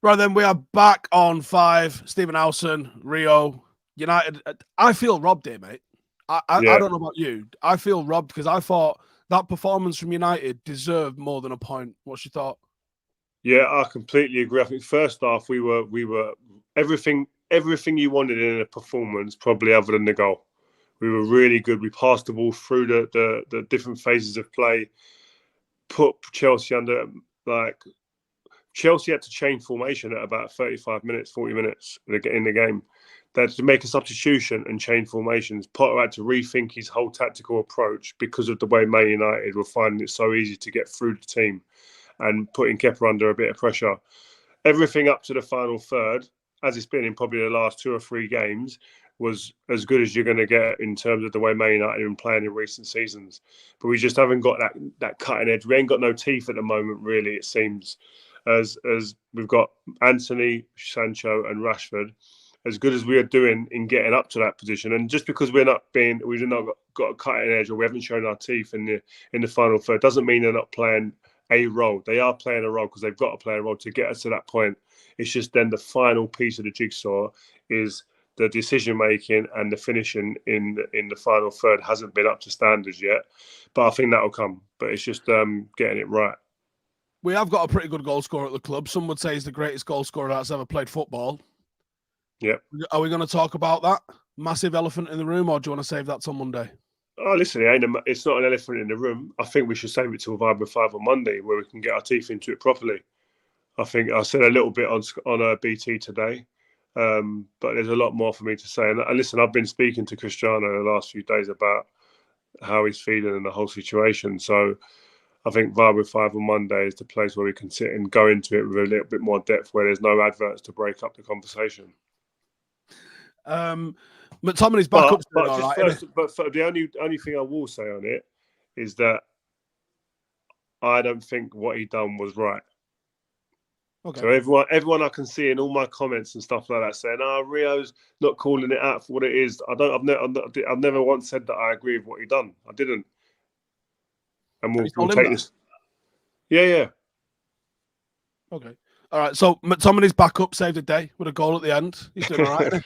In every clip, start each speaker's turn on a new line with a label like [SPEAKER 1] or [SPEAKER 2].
[SPEAKER 1] Right then, we are back on 5. Stephen Howson, Rio, United. I feel robbed here, mate. I don't know about you. I feel robbed because I thought that performance from United deserved more than a point. What's your thought?
[SPEAKER 2] Yeah, I completely agree. I think first half we were everything you wanted in a performance, probably other than the goal. We were really good. We passed the ball through the different phases of play, put Chelsea under Chelsea had to change formation at about 35 minutes, 40 minutes in the game. They had to make a substitution and change formations. Potter had to rethink his whole tactical approach because of the way Man United were finding it so easy to get through the team and putting Kepa under a bit of pressure. Everything up to the final third, as it's been in probably the last 2 or 3 games, was as good as you're going to get in terms of the way Man United have been playing in recent seasons. But we just haven't got that cutting edge. We ain't got no teeth at the moment, really, it seems. As we've got Anthony, Sancho, and Rashford, as good as we are doing in getting up to that position, and just because we've not got a cutting edge or we haven't shown our teeth in the final third, doesn't mean they're not playing a role. They are playing a role because they've got to play a role to get us to that point. It's just then the final piece of the jigsaw is the decision making and the finishing in the final third hasn't been up to standards yet, but I think that'll come. But it's just getting it right.
[SPEAKER 1] We have got a pretty good goal scorer at the club. Some would say he's the greatest goal scorer that's ever played football.
[SPEAKER 2] Yeah.
[SPEAKER 1] Are we going to talk about that massive elephant in the room, or do you want to save that till Monday?
[SPEAKER 2] Oh, listen, it's not an elephant in the room. I think we should save it till Vibe 5 on Monday, where we can get our teeth into it properly. I think I said a little bit on BT today, but there's a lot more for me to say. And listen, I've been speaking to Cristiano the last few days about how he's feeling and the whole situation. So I think Vibe 5 on Monday is the place where we can sit and go into it with a little bit more depth, where there's no adverts to break up the conversation.
[SPEAKER 1] McTominay's back up.
[SPEAKER 2] But the only thing I will say on it is that I don't think what he done was right. Okay. So everyone I can see in all my comments and stuff like that saying, Rio's not calling it out for what it is. I've never once said that I agree with what he done. I didn't. And we'll take this. Yeah.
[SPEAKER 1] Okay. All right. So McTominay's back up, saved the day with a goal at the end. He's doing all right, isn't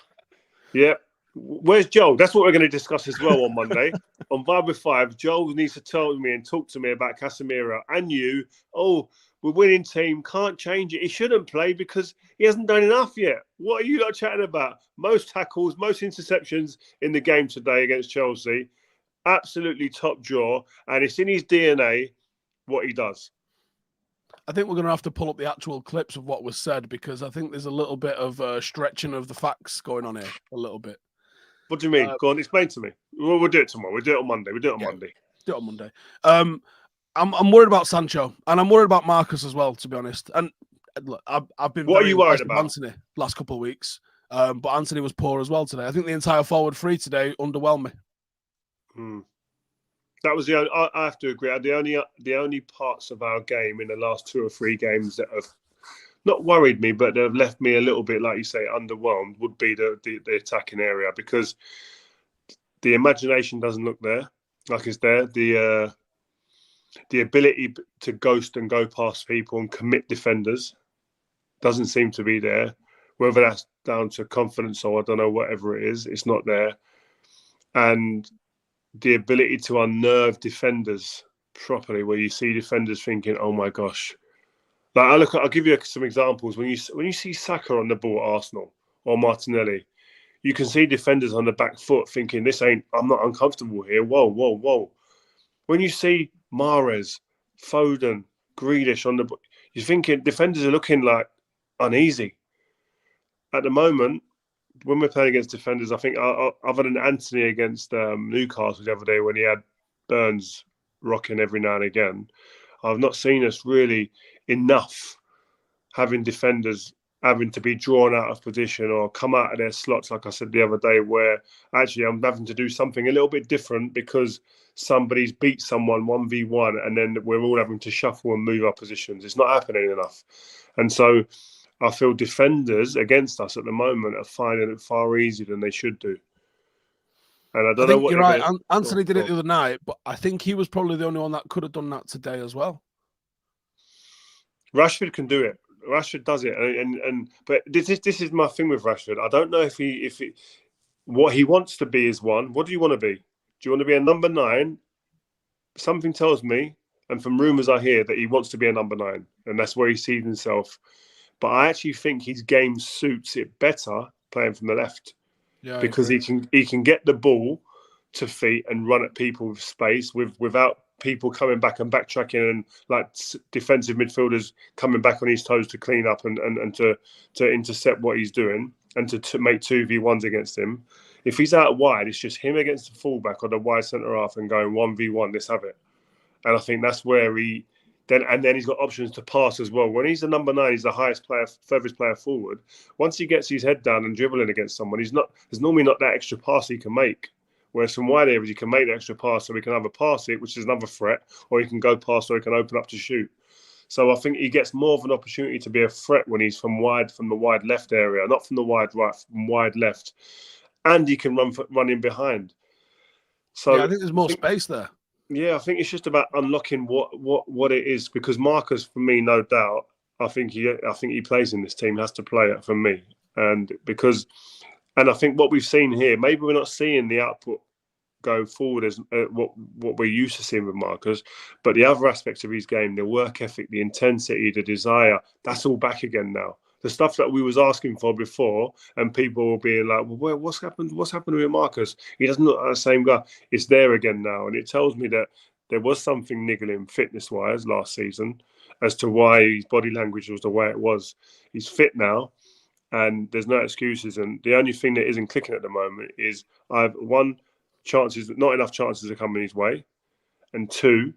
[SPEAKER 2] he? Yeah. Where's Joel? That's what we're going to discuss as well on Monday. On Vibe 5, Joel needs to tell me and talk to me about Casemiro and you. Oh, we're winning team, can't change it. He shouldn't play because he hasn't done enough yet. What are you lot chatting about? Most tackles, most interceptions in the game today against Chelsea. Absolutely top draw. And it's in his DNA what he does.
[SPEAKER 1] I think we're going to have to pull up the actual clips of what was said because I think there's a little bit of stretching of the facts going on here, a little bit.
[SPEAKER 2] What do you mean? Go on, explain to me. We'll do it tomorrow. We'll do it on Monday. Do it on
[SPEAKER 1] Monday. I'm worried about Sancho and I'm worried about Marcus as well, to be honest. And look, I've been.
[SPEAKER 2] What are you worried about?
[SPEAKER 1] Anthony last couple of weeks, but Anthony was poor as well today. I think the entire forward three today underwhelmed me.
[SPEAKER 2] That was the only. I have to agree. The only parts of our game in the last 2 or 3 games that have not worried me, but they've left me a little bit, like you say, underwhelmed, would be the attacking area because the imagination doesn't look there, like it's there. The ability to ghost and go past people and commit defenders doesn't seem to be there. Whether that's down to confidence or I don't know, whatever it is, it's not there. And the ability to unnerve defenders properly, where you see defenders thinking, "Oh my gosh." Like I'll give you some examples. When you see Saka on the ball at Arsenal or Martinelli, you can see defenders on the back foot thinking, I'm not uncomfortable here. Whoa. When you see Mahrez, Foden, Grealish on the ball, you're thinking defenders are looking like uneasy. At the moment, when we're playing against defenders, I think other than Anthony against Newcastle the other day when he had Burns rocking every now and again, I've not seen us really enough having defenders having to be drawn out of position or come out of their slots, like I said the other day, where actually I'm having to do something a little bit different because somebody's beat someone 1v1 and then we're all having to shuffle and move our positions. It's not happening enough. And so I feel defenders against us at the moment are finding it far easier than they should do. And I don't know what
[SPEAKER 1] you're right. Anthony did it the other night, but I think he was probably the only one that could have done that today as well.
[SPEAKER 2] Rashford can do it. Rashford does it, but this is my thing with Rashford. I don't know if what he wants to be is one. What do you want to be? Do you want to be a number 9? Something tells me, and from rumours I hear, that he wants to be a number 9, and that's where he sees himself. But I actually think his game suits it better playing from the left, because he can get the ball to feet and run at people with space without people coming back and backtracking, and like defensive midfielders coming back on his toes to clean up and to intercept what he's doing and to make 2v1s against him. If he's out wide, it's just him against the fullback or the wide centre half and going 1v1. Let's have it. And I think that's where then he's got options to pass as well. When he's the number 9, he's the highest player, furthest player forward. Once he gets his head down and dribbling against someone, there's normally not that extra pass he can make. Whereas from wide areas, you can make the extra pass, so he can either pass it, which is another threat, or he can go past, or he can open up to shoot. So I think he gets more of an opportunity to be a threat when he's from the wide left area, not from the wide right, from wide left, and he can run in behind. So
[SPEAKER 1] I think there's more space there.
[SPEAKER 2] Yeah, I think it's just about unlocking what it is, because Marcus, for me, no doubt, I think he plays in this team, has to play it for me, and I think what we've seen here, maybe we're not seeing the output go forward as what we're used to seeing with Marcus, but the other aspects of his game, the work ethic, the intensity, the desire, that's all back again now. The stuff that we was asking for before, and people were being like, well, what's happened with Marcus? He doesn't look like the same guy. It's there again now. And it tells me that there was something niggling fitness-wise last season as to why his body language was the way it was. He's fit now, and there's no excuses. And the only thing that isn't clicking at the moment is not enough chances are coming his way. And 2,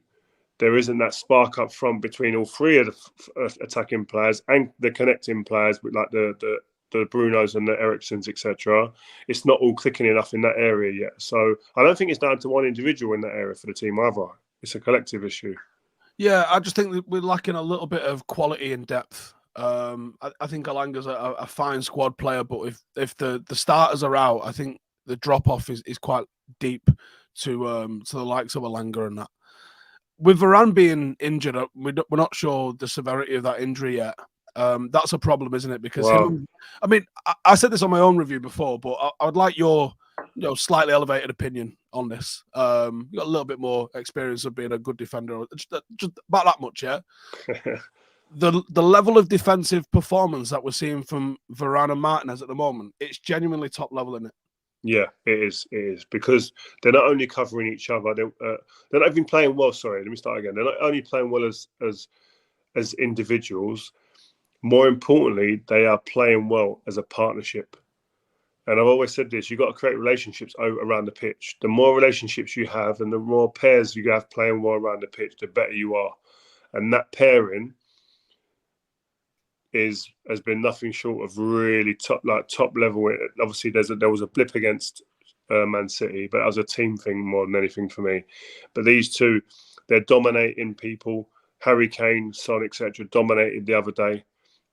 [SPEAKER 2] there isn't that spark up front between all 3 of the attacking players and the connecting players, with like the Brunos and the Ericssons, etc. It's not all clicking enough in that area yet. So I don't think it's down to one individual in that area for the team either. It's a collective issue.
[SPEAKER 1] Yeah, I just think that we're lacking a little bit of quality and depth. I think Alanga's a fine squad player, but if the starters are out, I think the drop off is quite deep to the likes of Alanga and that. With Varane being injured, we're not sure the severity of that injury yet. That's a problem, isn't it? Because I said this on my own review before, but I would like your slightly elevated opinion on this. You got a little bit more experience of being a good defender, just about that much, yeah. The level of defensive performance that we're seeing from Varane and Martinez at the moment, it's genuinely top level, isn't it?
[SPEAKER 2] Yeah, it is. It is, because they're not only covering each other. They're not even playing well. Sorry, let me start again. They're not only playing well as individuals. More importantly, they are playing well as a partnership. And I've always said this: you've got to create relationships around the pitch. The more relationships you have, and the more pairs you have playing well around the pitch, the better you are. And that pairing has been nothing short of really top level. Obviously, there was a blip against Man City, but that was a team thing more than anything for me. But these two, they're dominating people. Harry Kane, Son, etc., dominated the other day.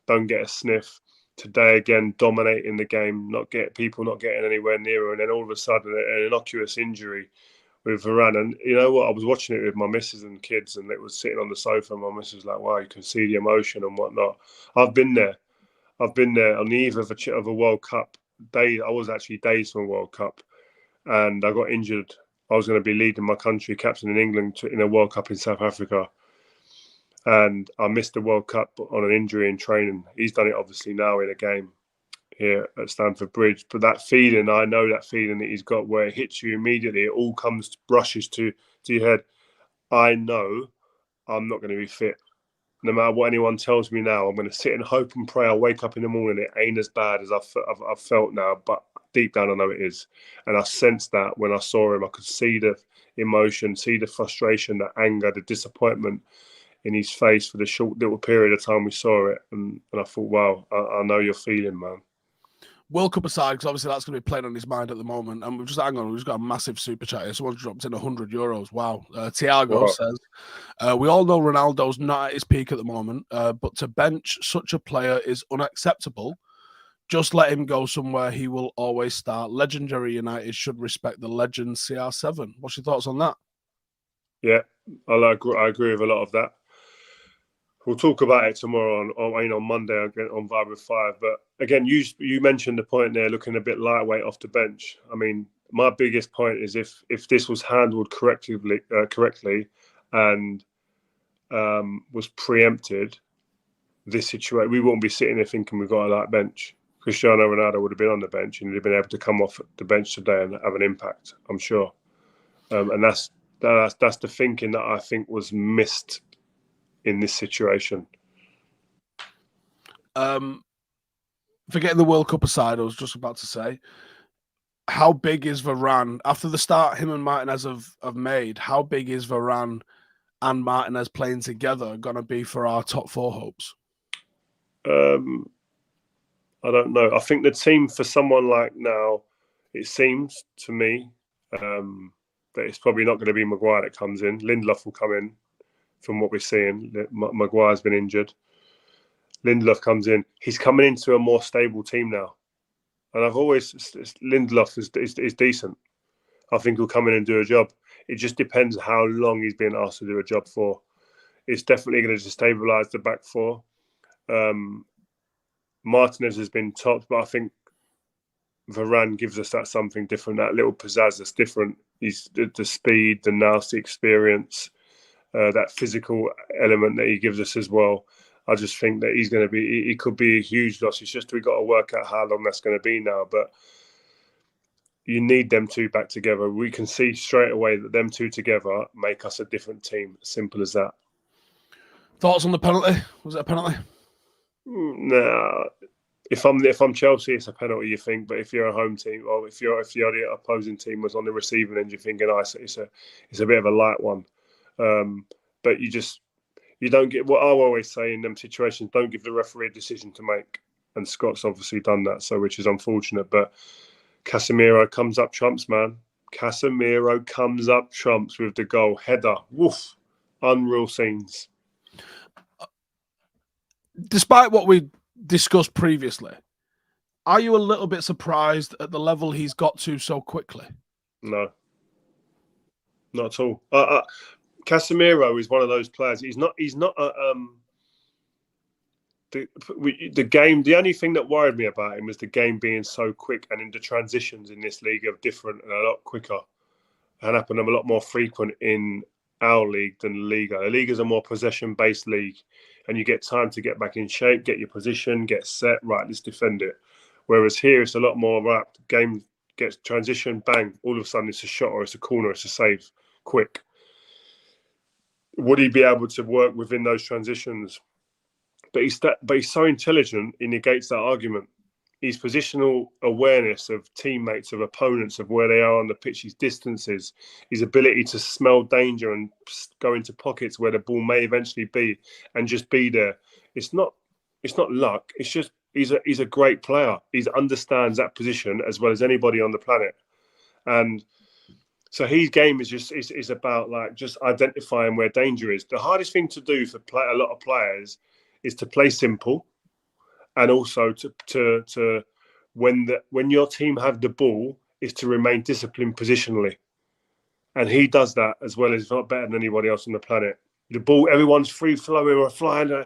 [SPEAKER 2] Don't get a sniff. Today again, dominating the game, not getting anywhere near, and then all of a sudden an innocuous injury with Varane. And you know what? I was watching it with my missus and kids, and it was sitting on the sofa. And my missus was like, "Wow, you can see the emotion and whatnot." I've been there on the eve of a World Cup day. I was actually days from a World Cup, and I got injured. I was going to be leading my country, captaining England in a World Cup in South Africa, and I missed the World Cup on an injury in training. He's done it obviously now in a game here at Stamford Bridge. But that feeling, I know that feeling that he's got where it hits you immediately, it all rushes to your head. I know I'm not going to be fit. No matter what anyone tells me now, I'm going to sit and hope and pray. I'll wake up in the morning, it ain't as bad as I've felt now, but deep down I know it is. And I sensed that when I saw him. I could see the emotion, see the frustration, the anger, the disappointment in his face for the short little period of time we saw it. And I thought, wow, I know you're feeling, man.
[SPEAKER 1] World Cup aside, because obviously that's going to be playing on his mind at the moment. And we've just got a massive super chat here. Someone's dropped in €100. Wow. Tiago says, we all know Ronaldo's not at his peak at the moment, but to bench such a player is unacceptable. Just let him go somewhere. He will always start. Legendary United should respect the legend CR7. What's your thoughts on that?
[SPEAKER 2] Yeah, I agree with a lot of that. We'll talk about it tomorrow on Monday again on Vibe with Five. But again, you mentioned the point there, looking a bit lightweight off the bench. I mean, my biggest point is if this was handled correctly and was preempted, this situation, we wouldn't be sitting there thinking we've got a light bench. Cristiano Ronaldo would have been on the bench and he'd have been able to come off the bench today and have an impact, I'm sure. And that's the thinking that I think was missed in this situation.
[SPEAKER 1] Forgetting the World Cup aside, I was just about to say, how big is Varane after the start him and Martinez have made? How big is Varane and Martinez playing together going to be for our top four hopes?
[SPEAKER 2] I don't know. I think the team for someone like now, it seems to me that it's probably not going to be Maguire that comes in. Lindelof will come in from what we're seeing. Maguire's been injured. Lindelof comes in. He's coming into a more stable team now. And Lindelof is decent. I think he'll come in and do a job. It just depends how long he's being asked to do a job for. It's definitely going to destabilise the back four. Martinez has been topped, but I think Varane gives us that something different, that little pizzazz that's different. He's the speed, the nasty experience, that physical element that he gives us as well. I just think that he's going to be, he could be a huge loss. It's just we've got to work out how long that's going to be now. But you need them two back together. We can see straight away that them two together make us a different team. Simple as that.
[SPEAKER 1] Thoughts on the penalty? Was it a penalty?
[SPEAKER 2] No. If I'm Chelsea, it's a penalty, you think. But if you're a home team, or if the opposing team was on the receiving end, you're thinking, it's a bit of a light one. But you don't get what I always say in them situations. Don't give the referee a decision to make, and Scott's obviously done that, so which is unfortunate. But Casemiro comes up trumps, man. Casemiro comes up trumps with the goal header. Woof, unreal scenes.
[SPEAKER 1] Despite what we discussed previously, are you a little bit surprised at the level he's got to so quickly? No,
[SPEAKER 2] not at all. Casemiro is one of those players. He's not the game. The only thing that worried me about him was the game being so quick, and in the transitions in this league are different and a lot quicker, and happen a lot more frequent in our league than the Liga. The Liga is a more possession-based league, and you get time to get back in shape, get your position, get set. Right, let's defend it. Whereas here, it's a lot more right. Game gets transition, bang. All of a sudden, it's a shot or it's a corner, it's a save, quick. Would he be able to work within those transitions? But he's so intelligent, he negates that argument. His positional awareness of teammates, of opponents, of where they are on the pitch, his distances, his ability to smell danger and go into pockets where the ball may eventually be and just be there. It's not luck. It's just he's a great player. He understands that position as well as anybody on the planet. And so his game is about like just identifying where danger is. The hardest thing to do for a lot of players is to play simple, and also to when your team have the ball is to remain disciplined positionally. And he does that as well as not better than anybody else on the planet. The ball, everyone's free flowing or flying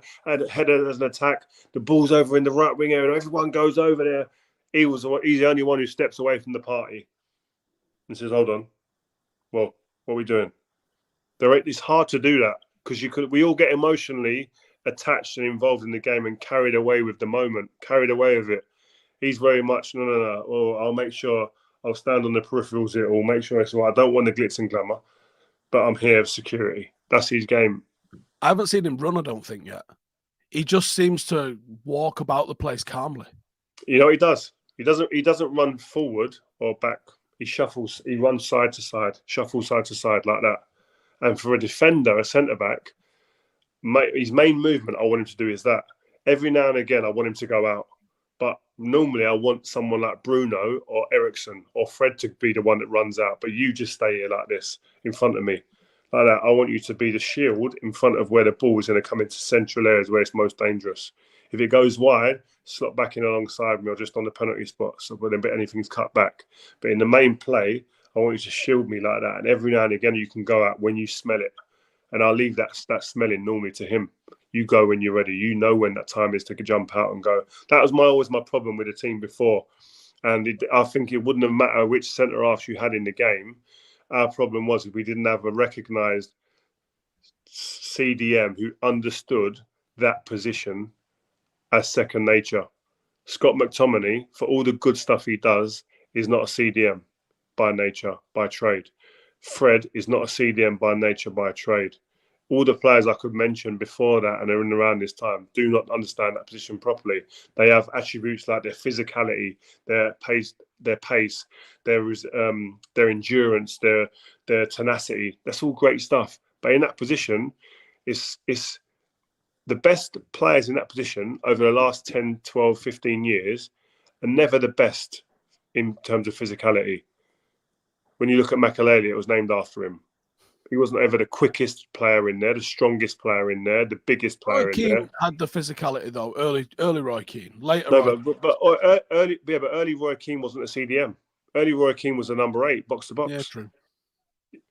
[SPEAKER 2] header as an attack. The ball's over in the right wing area. Everyone goes over there. He's the only one who steps away from the party and says, "Hold on. Well, what are we doing?" It's hard to do that because we all get emotionally attached and involved in the game and carried away with the moment, carried away with it. He's very much, no. Oh, I'll make sure I'll stand on the peripherals here, or make sure it's all right. I don't want the glitz and glamour, but I'm here for security. That's his game.
[SPEAKER 1] I haven't seen him run, I don't think, yet. He just seems to walk about the place calmly.
[SPEAKER 2] You know what he does? He doesn't run forward or back. He shuffles, he runs side to side, shuffles side to side like that. And for a defender, a centre-back, his main movement I want him to do is that. Every now and again, I want him to go out. But normally I want someone like Bruno or Ericsson or Fred to be the one that runs out. But you just stay here like this in front of me. Like that. I want you to be the shield in front of where the ball is going to come into central areas where it's most dangerous. If it goes wide, slot back in alongside me or just on the penalty spot so when anything's cut back. But in the main play, I want you to shield me like that. And every now and again, you can go out when you smell it. And I'll leave that smelling normally to him. You go when you're ready. You know when that time is to jump out and go. That was always my problem with the team before. And I think it wouldn't have mattered which centre-halves you had in the game. Our problem was we didn't have a recognised CDM who understood that position as second nature. Scott McTominay, for all the good stuff he does, is not a CDM by nature, by trade. Fred is not a CDM by nature, by trade. All the players I could mention before that and are in around this time do not understand that position properly. They have attributes like their physicality, their pace, their endurance, their tenacity. That's all great stuff. But in that position, it's the best players in that position over the last 10, 12, 15 years are never the best in terms of physicality. When you look at Makelele, it was named after him. He wasn't ever the quickest player in there, the strongest player in there, the biggest player
[SPEAKER 1] Roy
[SPEAKER 2] in
[SPEAKER 1] Keane
[SPEAKER 2] there.
[SPEAKER 1] had the physicality though. Early Roy Keane. Later,
[SPEAKER 2] No, but early Roy Keane wasn't a CDM. Early Roy Keane was a number 8, box to box.
[SPEAKER 1] Yeah, true.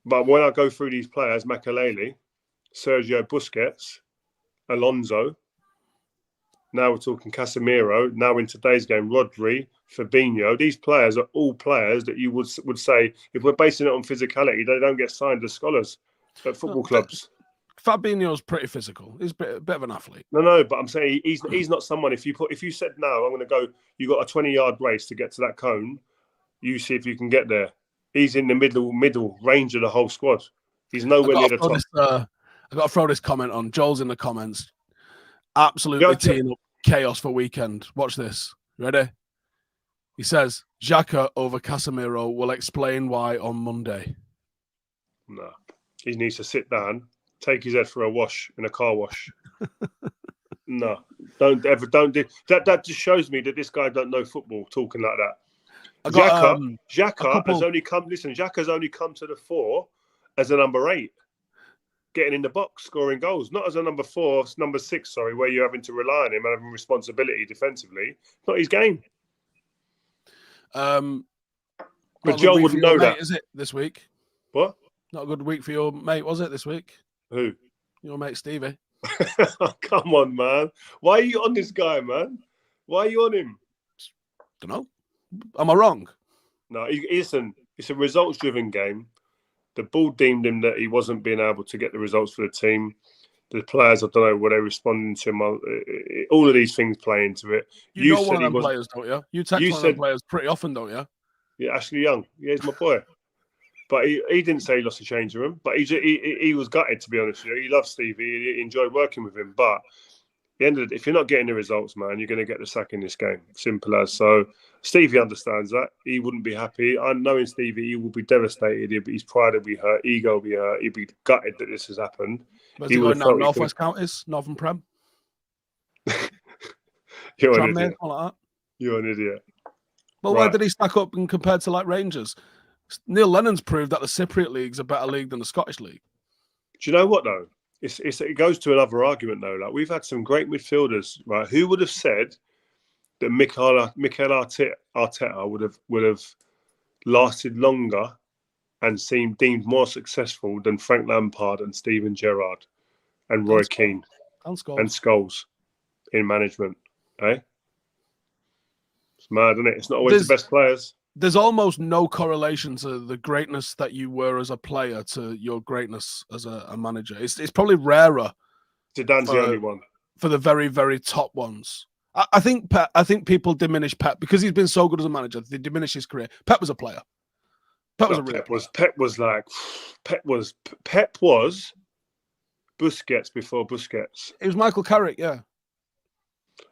[SPEAKER 2] But when I go through these players, Makelele, Sergio Busquets, Alonso, now we're talking Casemiro, now in today's game, Rodri, Fabinho. These players are all players that you would say, if we're basing it on physicality, they don't get signed as scholars at football clubs.
[SPEAKER 1] Fabinho's pretty physical. He's a bit of an athlete.
[SPEAKER 2] No, but I'm saying he's not someone. If you said no, I'm going to go. You got a 20-yard race to get to that cone. You see if you can get there. He's in the middle range of the whole squad. He's nowhere near the top.
[SPEAKER 1] I got to throw this comment on. Joel's in the comments. Absolutely teeing up chaos for weekend. Watch this. Ready? He says, Xhaka over Casemiro will explain why on Monday.
[SPEAKER 2] No. He needs to sit down, take his head for a wash in a car wash. No. Don't do that just shows me that this guy don't know football talking like that. Xhaka has only come to the fore as a number 8. Getting in the box, scoring goals, not as a number 6, where you're having to rely on him and having responsibility defensively. Not his game. But Joe wouldn't know that.
[SPEAKER 1] Is it this week?
[SPEAKER 2] What?
[SPEAKER 1] Not a good week for your mate, was it this week?
[SPEAKER 2] Who?
[SPEAKER 1] Your mate Stevie.
[SPEAKER 2] Come on, man. Why are you on this guy, man? Why are you on him?
[SPEAKER 1] Don't know. Am I wrong?
[SPEAKER 2] No, listen, it's a results-driven game. The board deemed him that he wasn't being able to get the results for the team. The players, I don't know, were they responding to him? All of these things play into it.
[SPEAKER 1] You know one of them players, don't you? You text one of them players pretty often, don't you?
[SPEAKER 2] Yeah, Ashley Young. Yeah, he's my boy. But he didn't say he lost a change room. But he was gutted, to be honest with you. He loved Stevie. He enjoyed working with him. But at the end of it, if you're not getting the results, man, you're going to get the sack in this game. Simple as. So Stevie understands that. He wouldn't be happy. I know in Stevie, he will be devastated. His pride will be hurt. Ego will be hurt. He'll be gutted that this has happened.
[SPEAKER 1] Where's he going now? Northwest Counties? Northern Prem?
[SPEAKER 2] You're an idiot.
[SPEAKER 1] Like that.
[SPEAKER 2] You're an idiot.
[SPEAKER 1] Well, where did he stack up and compared to like Rangers? Neil Lennon's proved that the Cypriot League's a better league than the Scottish League.
[SPEAKER 2] Do you know what, though? It goes to another argument, though. Like, we've had some great midfielders, right? Who would have said that Mikel Arteta would have lasted longer and seemed deemed more successful than Frank Lampard and Steven Gerrard and Roy Keane and Scholes in management, eh? It's mad, isn't it? It's not always the best players.
[SPEAKER 1] There's almost no correlation to the greatness that you were as a player to your greatness as a manager. It's probably rarer.
[SPEAKER 2] Zidane's the only one.
[SPEAKER 1] For the very, very top ones. I think people diminish Pep because he's been so good as a manager. They diminish his career. Pep was a player. Pep was Busquets before Busquets. It was Michael Carrick, yeah.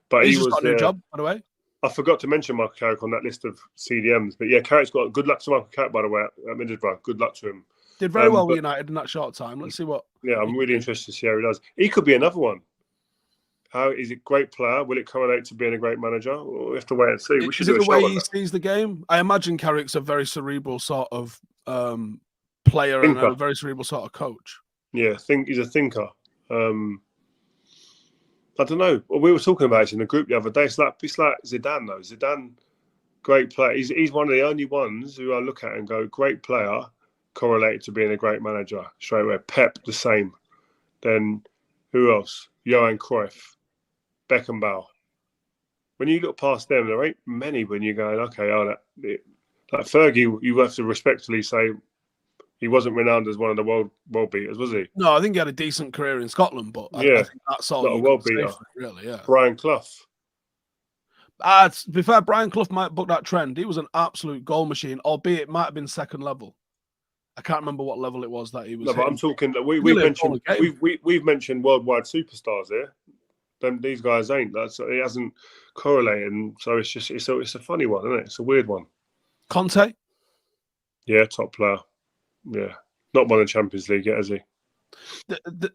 [SPEAKER 2] But
[SPEAKER 1] he's just got a new job, by the way.
[SPEAKER 2] I forgot to mention Michael Carrick on that list of CDMs. But yeah, Carrick's got good luck to Michael Carrick, by the way, at Middlesbrough. Good luck to him.
[SPEAKER 1] Did very well with United in that short time. Let's see what.
[SPEAKER 2] Yeah, I'm really interested to see how he does. He could be another one. How is it? Great player? Will it correlate to being a great manager? Well, we have to wait and see.
[SPEAKER 1] Is it the way he sees the game? I imagine Carrick's a very cerebral sort of player and a very cerebral sort of coach.
[SPEAKER 2] Yeah, he's a thinker. I don't know. Well, we were talking about it in the group the other day. It's like Zidane, though. Zidane, great player. He's one of the only ones who I look at and go, great player, correlated to being a great manager straight away. Pep, the same. Then who else? Johan Cruyff, Beckenbauer. When you look past them, there ain't many when you're going, okay, like Fergie, you have to respectfully say he wasn't renowned as one of the world beaters, was he?
[SPEAKER 1] No, I think he had a decent career in Scotland, but I think that's all
[SPEAKER 2] not
[SPEAKER 1] you
[SPEAKER 2] a world
[SPEAKER 1] can
[SPEAKER 2] beater.
[SPEAKER 1] say for it, really, yeah.
[SPEAKER 2] Brian Clough.
[SPEAKER 1] To be fair, Brian Clough might book that trend. He was an absolute goal machine, albeit it might have been second level. I can't remember what level it was that he was.
[SPEAKER 2] No, but I'm talking. We've mentioned worldwide superstars here. These guys ain't. It hasn't correlated, and so it's a funny one, isn't it? It's a weird one.
[SPEAKER 1] Conte.
[SPEAKER 2] Yeah, top player. Yeah, not won the Champions League yet, has he?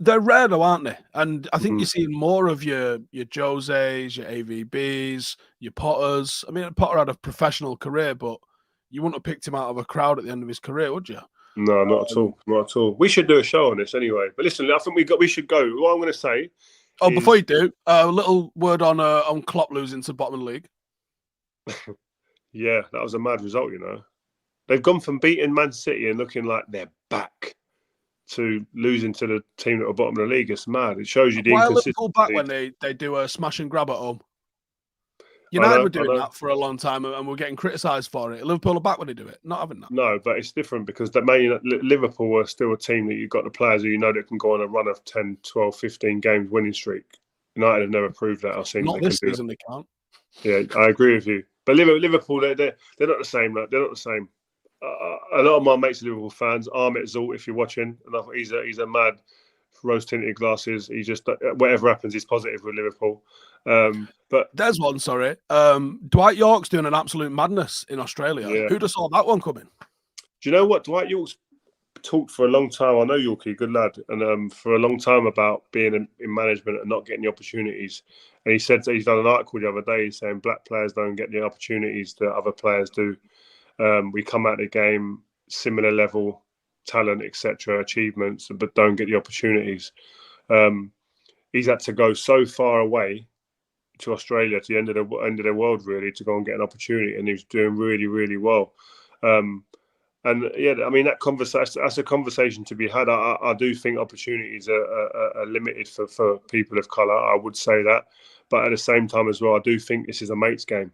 [SPEAKER 1] They're rare though, aren't they? And I think you're seeing more of your Jose's, your AVBs, your Potters. I mean, Potter had a professional career, but you wouldn't have picked him out of a crowd at the end of his career, would you?
[SPEAKER 2] No, not at all. Not at all. We should do a show on this anyway. But listen, I think we should go. What I'm going to say.
[SPEAKER 1] Before you do, a little word on Klopp losing to bottom of the league.
[SPEAKER 2] Yeah, that was a mad result. You know, they've gone from beating Man City and looking like they're back to losing to the team that were bottom of the league. It's mad. It shows you the inconsistency.
[SPEAKER 1] Why are Liverpool back when they do a smash and grab at home? United were doing that for a long time and we're getting criticised for it. Liverpool are back when they do it, not having that.
[SPEAKER 2] No, but it's different because Liverpool are still a team that you've got the players who you know that can go on a run of 10, 12, 15 games winning streak. United have never proved that. I've seen
[SPEAKER 1] not this season they can't.
[SPEAKER 2] Yeah, I agree with you. But Liverpool, they're not the same. They're not the same. A lot of my mates are Liverpool fans. Ahmet Zult, if you're watching, he's a mad rose tinted glasses. He just whatever happens, he's positive with Liverpool. But
[SPEAKER 1] there's one. Sorry, Dwight York's doing an absolute madness in Australia. Yeah. Who'd have saw that one coming?
[SPEAKER 2] Do you know what? Dwight York's talked for a long time. I know Yorkie, good lad, and for a long time about being in management and not getting the opportunities. And he said he's done an article the other day saying black players don't get the opportunities that other players do. We come out of the game similar level, talent, etc., achievements, but don't get the opportunities. He's had to go so far away to Australia, to the end of the world, really, to go and get an opportunity, and he was doing really, really well. And yeah, I mean that's a conversation to be had. I do think opportunities are limited for people of colour. I would say that, but at the same time as well, I do think this is a mates game.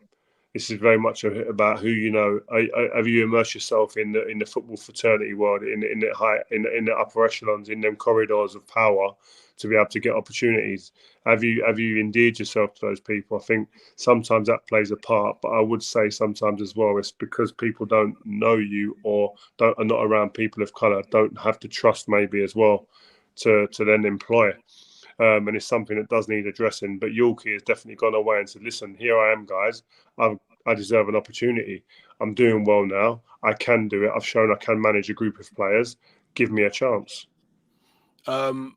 [SPEAKER 2] This is very much about who you know. Have you immersed yourself in the football fraternity world, in the upper echelons, in them corridors of power, to be able to get opportunities? Have you endeared yourself to those people? I think sometimes that plays a part, but I would say sometimes as well, it's because people don't know you or are not around people of colour, don't have the trust maybe as well to then employ. And it's something that does need addressing. But Yorkie has definitely gone away and said, listen, here I am, guys. I deserve an opportunity. I'm doing well now. I can do it. I've shown I can manage a group of players. Give me a chance.
[SPEAKER 1] On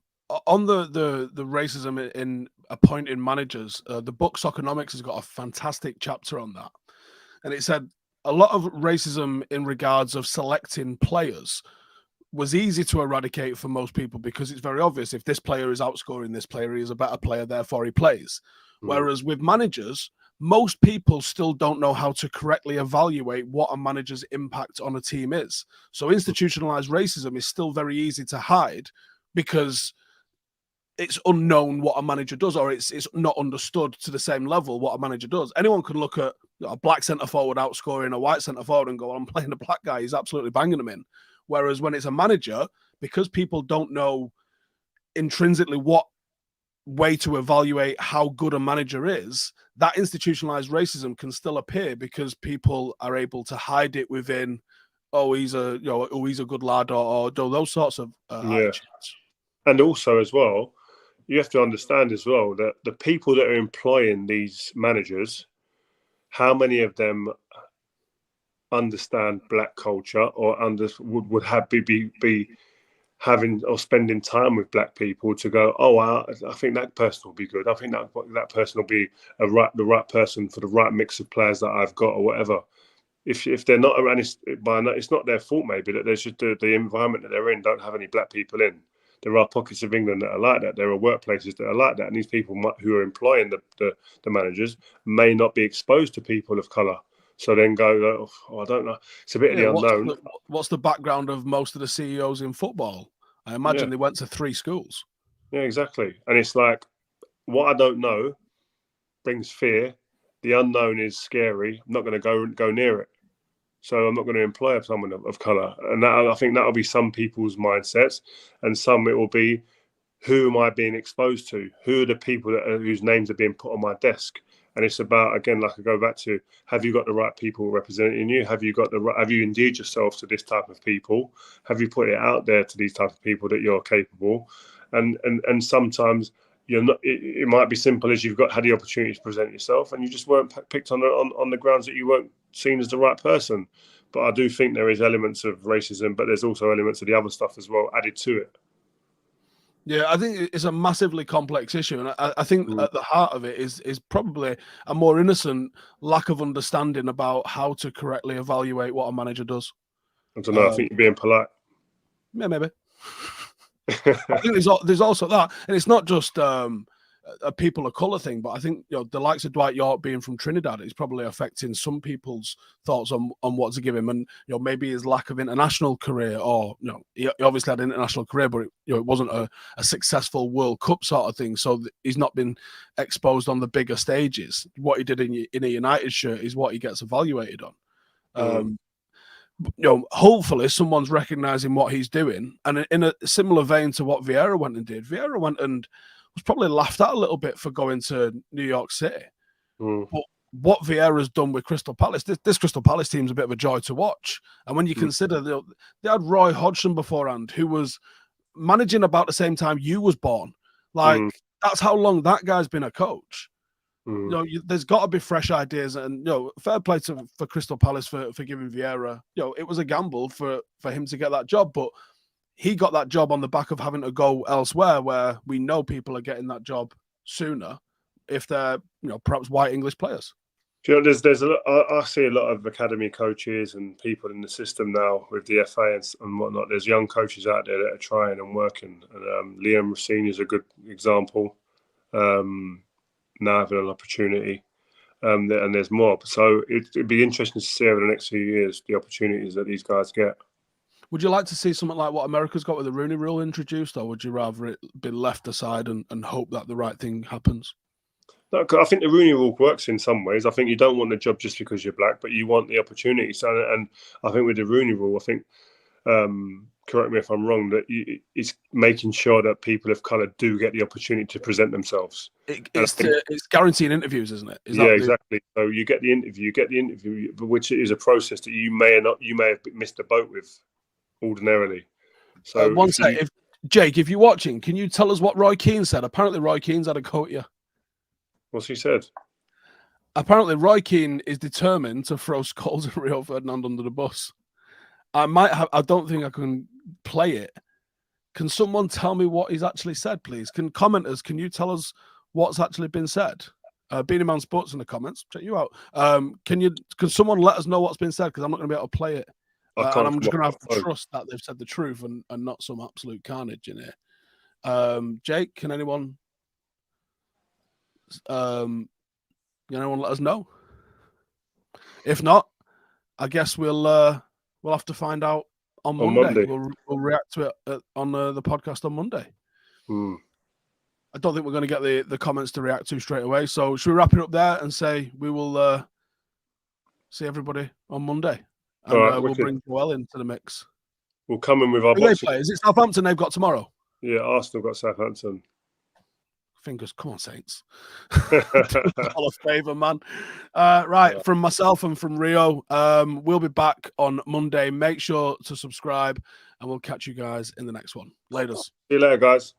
[SPEAKER 1] the racism in appointing managers, the book Soccernomics has got a fantastic chapter on that. And it said a lot of racism in regards of selecting players was easy to eradicate for most people because it's very obvious. If this player is outscoring this player, he is a better player, therefore he plays. Whereas with managers, most people still don't know how to correctly evaluate what a manager's impact on a team is. So institutionalized racism is still very easy to hide because it's unknown what a manager does, or it's not understood to the same level what a manager does. Anyone can look at a black centre forward outscoring a white centre forward and go, I'm playing a black guy, he's absolutely banging him in. Whereas when it's a manager, because people don't know intrinsically what way to evaluate how good a manager is, that institutionalized racism can still appear because people are able to hide it within, he's a good lad, or those sorts of attitudes.
[SPEAKER 2] And also as well, you have to understand as well that the people that are employing these managers, how many of them understand black culture or would have be having or spending time with black people to go, I think that person will be good. I think that person will be the right person for the right mix of players that I've got or whatever. If they're not around, it's not their fault maybe that there's just the environment that they're in don't have any black people in. There are pockets of England that are like that. There are workplaces that are like that, and these people who are employing the managers may not be exposed to people of colour. So then go, I don't know. It's a bit of the unknown.
[SPEAKER 1] What's the background of most of the CEOs in football? I imagine they went to 3 schools.
[SPEAKER 2] Yeah, exactly. And it's like, what I don't know brings fear. The unknown is scary. I'm not going to go near it. So I'm not going to employ someone of colour. And I think that'll be some people's mindsets, and some it will be, who am I being exposed to? Who are the people whose names are being put on my desk? And it's about, again, like I go back to, have you got the right people representing you? Have you endeared yourself to this type of people? Have you put it out there to these type of people that you're capable? And sometimes you're not. It might be simple as you've had the opportunity to present yourself, and you just weren't picked on the grounds that you weren't seen as the right person. But I do think there is elements of racism, but there's also elements of the other stuff as well added to it.
[SPEAKER 1] Yeah, I think it's a massively complex issue, and I think at the heart of it is probably a more innocent lack of understanding about how to correctly evaluate what a manager does.
[SPEAKER 2] I don't know. I think you're being polite.
[SPEAKER 1] Yeah, maybe. I think there's also that, and it's not just a people of color thing, but I think the likes of Dwight York being from Trinidad is probably affecting some people's thoughts on what to give him, and maybe his lack of international career, or he obviously had an international career, but it wasn't a successful World Cup sort of thing, so he's not been exposed on the bigger stages. What he did in a United shirt is what he gets evaluated on. Hopefully someone's recognizing what he's doing, and in a similar vein to what Vieira went and did. Vieira went and was probably laughed at a little bit for going to New York City. But what Vieira's done with Crystal Palace, this Crystal Palace team's a bit of a joy to watch. And when you consider they had Roy Hodgson beforehand, who was managing about the same time you was born. That's how long that guy's been a coach. There's got to be fresh ideas, and fair play for Crystal Palace for giving Vieira. It was a gamble for him to get that job, but he got that job on the back of having to go elsewhere, where we know people are getting that job sooner if they're perhaps white English players.
[SPEAKER 2] There's a lot. I see a lot of academy coaches and people in the system now with the FA and whatnot. There's young coaches out there that are trying and working, and Liam Rossini is a good example. Now having an opportunity, and there's more. So it'd be interesting to see over the next few years the opportunities that these guys get.
[SPEAKER 1] Would you like to see something like what America's got with the Rooney Rule introduced, or would you rather it be left aside and hope that the right thing happens?
[SPEAKER 2] No, I think the Rooney Rule works in some ways. I think you don't want the job just because you're black, but you want the opportunity. So, and I think with the Rooney Rule, I think, correct me if I'm wrong, that it's making sure that people of colour do get the opportunity to present themselves.
[SPEAKER 1] It's guaranteeing interviews, isn't it?
[SPEAKER 2] Exactly. So you get the interview, which is a process that you may have missed the boat with ordinarily. So
[SPEAKER 1] Jake, if you're watching, can you tell us what Roy Keane said? Apparently Roy Keane's had a go at you.
[SPEAKER 2] What's he said?
[SPEAKER 1] Apparently Roy Keane is determined to throw Scholes and Rio Ferdinand under the bus. I don't think I can play it. Can someone tell me what he's actually said, please? Can you tell us what's actually been said? Beanie Man Sports in the comments. Check you out. Can someone let us know what's been said? Because I'm not going to be able to play it. And I'm just going to have to trust that they've said the truth and not some absolute carnage in here. Jake, can anyone let us know? If not, I guess we'll have to find out on Monday. We'll react to it on the podcast on Monday. I don't think we're going to get the comments to react to straight away. So should we wrap it up there and say we will see everybody on Monday? And we'll bring Joel into the mix.
[SPEAKER 2] We'll come in with our
[SPEAKER 1] boxing. Is it Southampton they've got tomorrow?
[SPEAKER 2] Yeah, Arsenal got Southampton.
[SPEAKER 1] Fingers, come on, Saints. All a favour, man. Right, from myself and from Rio, we'll be back on Monday. Make sure to subscribe, and we'll catch you guys in the next one. Laters.
[SPEAKER 2] See you later, guys.